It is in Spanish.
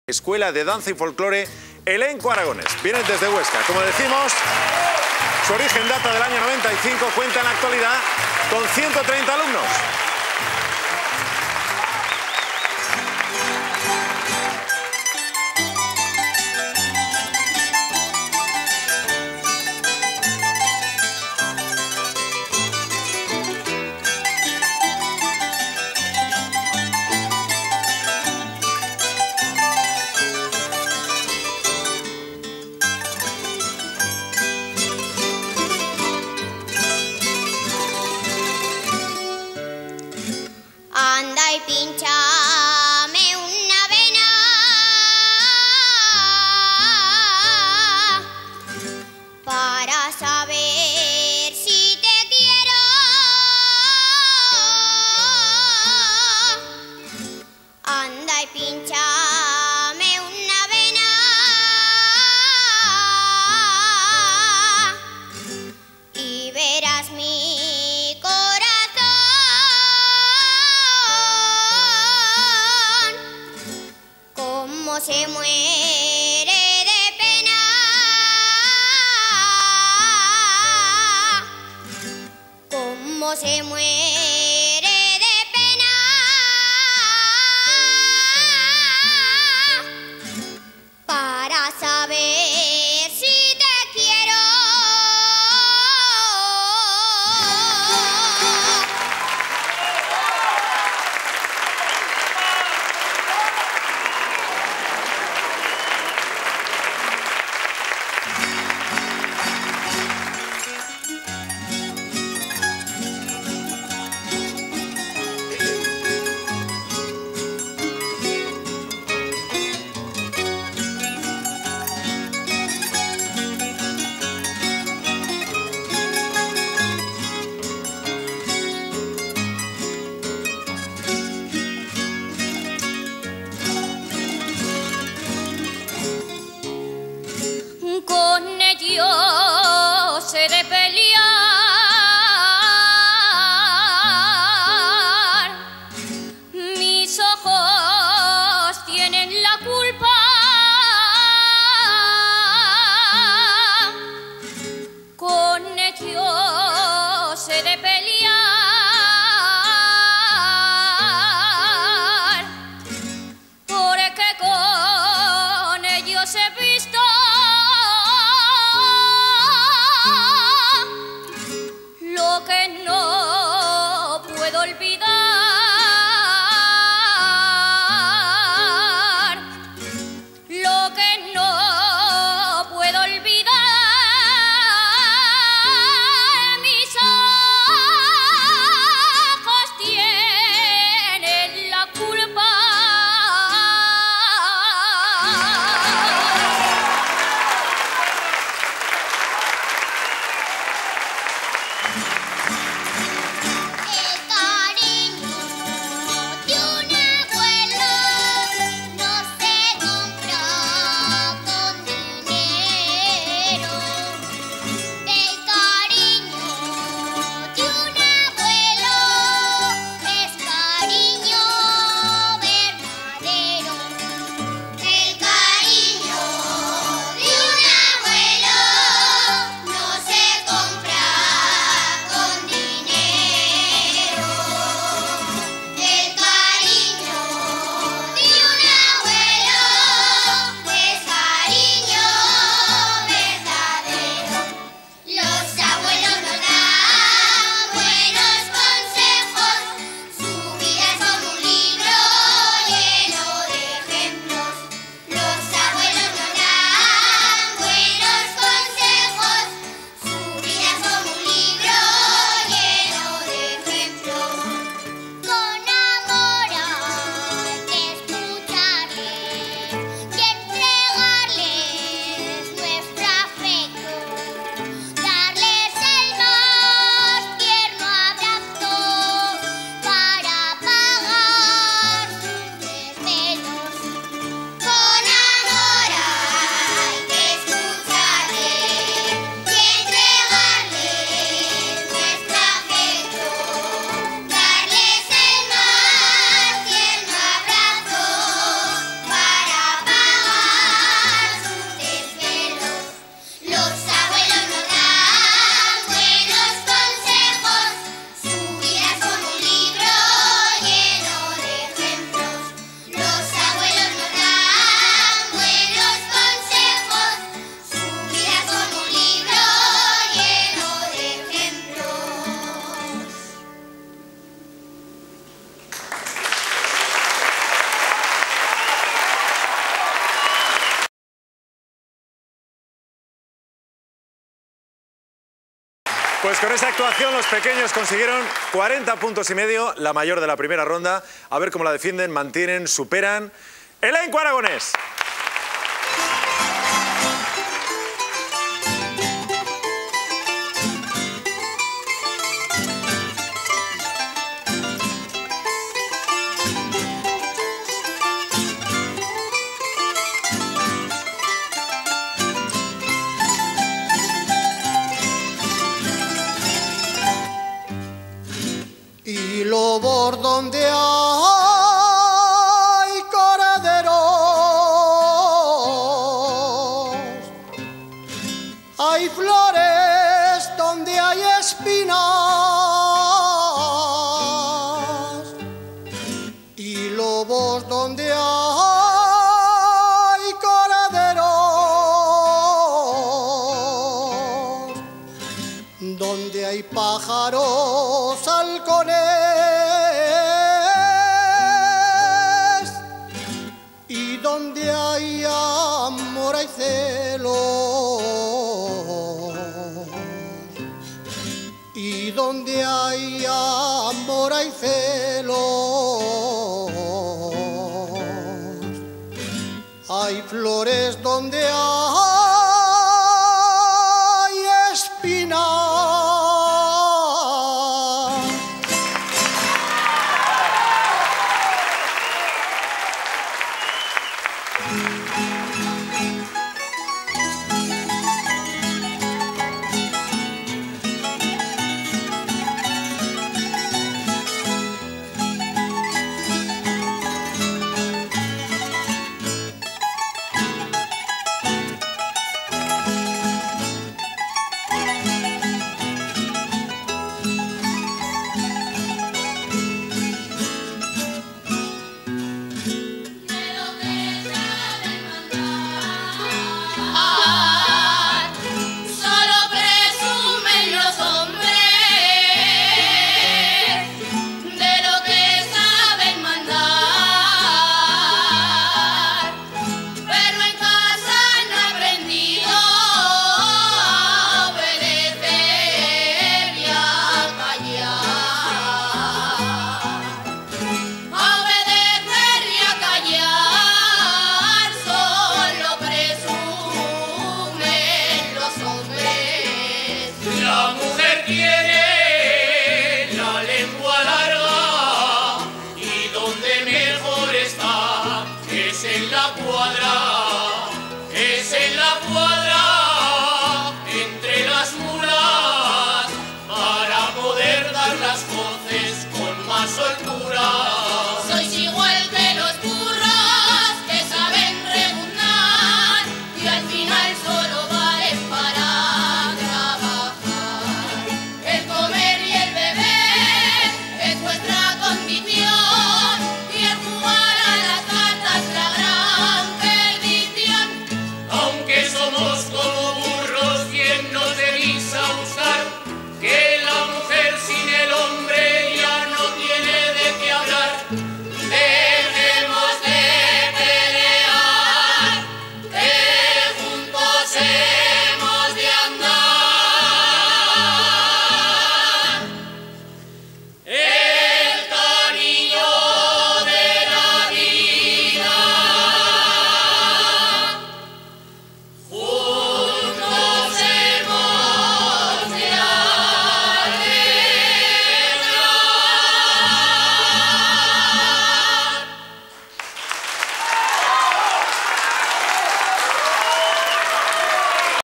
Escuela de Danza y Folclore Elenco Aragonés. Vienen desde Huesca. Como decimos, su origen data del año 95, cuenta en la actualidad con 130 alumnos. Anda y pínchame una vena para saber si te quiero. Anda y pínchame una vena y verás mi cómo se muere de pena, cómo se muere de pena, para saber si te quiero. Pues con esa actuación los pequeños consiguieron 40 puntos y medio, la mayor de la primera ronda. A ver cómo la defienden, mantienen, superan. Elenco Aragonés. Y lobos donde hay corderos, hay flores donde hay espinas, y lobos donde hay corderos, donde hay pájaros halcones y donde hay amor hay celos y donde hay amor hay celos, hay flores donde hay espinas. En la cuadra